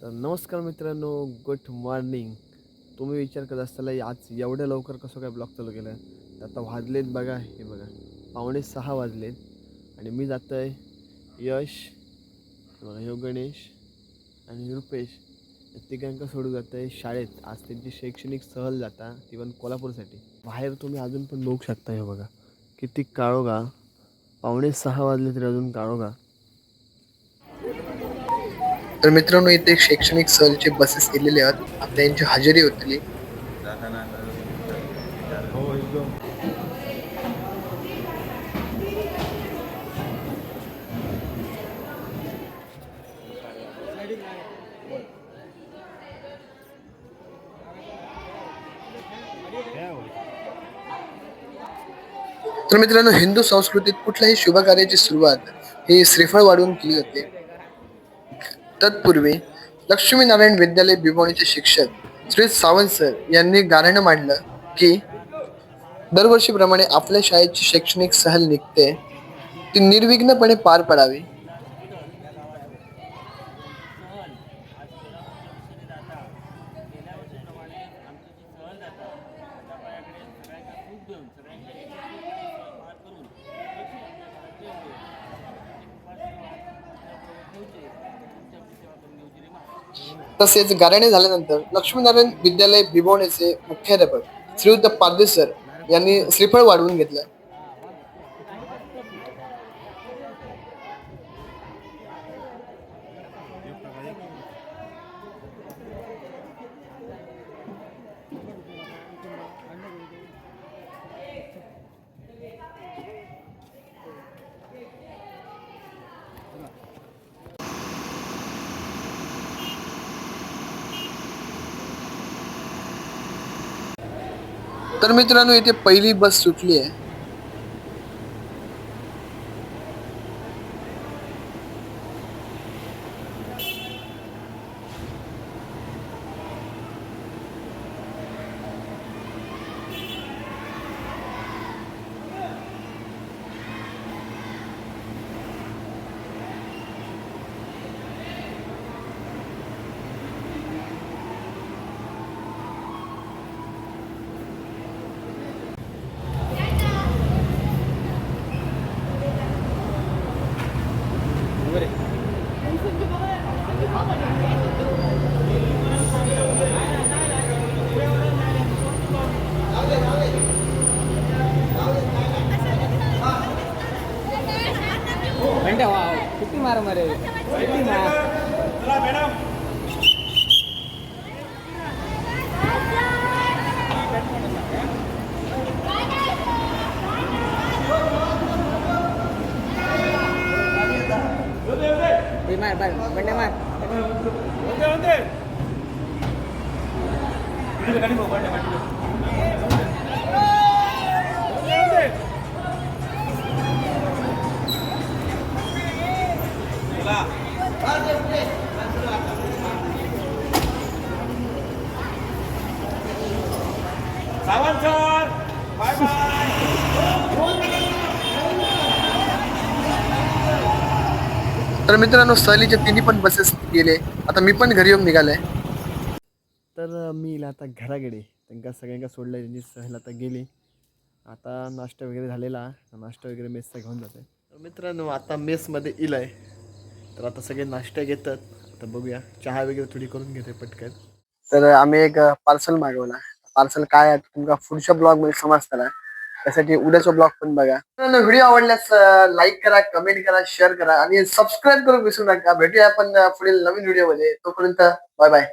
तर नमस्कार मित्रांनो, गुड मॉर्निंग. तुम्ही विचार करत असाल आज एवढ्या लवकर कसं काय ब्लॉग चालू केलं. तर आता वाजलेत बघा, हे बघा 5:45 वाजलेत आणि मी जातो आहे. यश, बघा ह्यो गणेश आणि रुपेश या तिघांका सोडून जात आहे शाळेत. आज त्यांची शैक्षणिक सहल जाता, ती पण कोल्हापूरसाठी. बाहेर तुम्ही अजून पण बघू शकता, हे बघा किती काळोगा. 5:45 वाजले तरी अजून काळोगा. तर मित्रांनो, इथे एक शैक्षणिक सहलचे बसेस केलेले आहेत. आता यांची हजेरी होतली. हो एकदम. तर मित्रांनो, हिंदू संस्कृतीत कुठल्याही शुभ कार्याची सुरुवात ही श्रीफळ वाढवून केली जाते. तत्पूर्वी लक्ष्मीनारायण विद्यालय भिवणीचे शिक्षक श्री सावंत सर यांनी गाऱ्हाणे मांडलं की दरवर्षीप्रमाणे आपल्या शाळेची शैक्षणिक सहल निघते, ती निर्विघ्नपणे पार पडावी. तसेच गाऱ्हाणे झाल्यानंतर लक्ष्मीनारायण विद्यालय भिवणीचे मुख्याध्यापक श्रीयुत पारदे सर यांनी श्रीफळ वाढवून घेतलं. तर मित्रांनो, इथे पहिली बस सुटली आहे. किती मार मारे किती मार. मार मार बंडे मार. Sawant sir bye bye. तर मित्रांनो, सहलीचे तिन्ही पण बसेस गेले. आता मी पण घरी येऊन निघालोय. तर मी इला आता घराकडे त्यांना सगळ्यांना सोडलं. त्यांची सहल आता गेली. आता नाश्ता वगैरे झालेला, नाश्ता वगैरे मेसचा घेऊन जाते. तर मित्रांनो, आता मेसमध्ये इल आहे. तर आता सगळे नाश्ता घेतात. आता बघूया, चहा वगैरे थोडी करून घेते पटकन. तर आम्ही एक पार्सल मागवला. पार्सल काय आहे तुमका पुढच्या ब्लॉग मध्ये समजताना, त्यासाठी उद्याचा ब्लॉग पण बघा. व्हिडिओ आवडल्यास लाईक करा, कमेंट करा, शेअर करा आणि सबस्क्राईब करून विसरू नका. भेटूया आपण पुढील नवीन व्हिडिओ मध्ये. तोपर्यंत बाय बाय.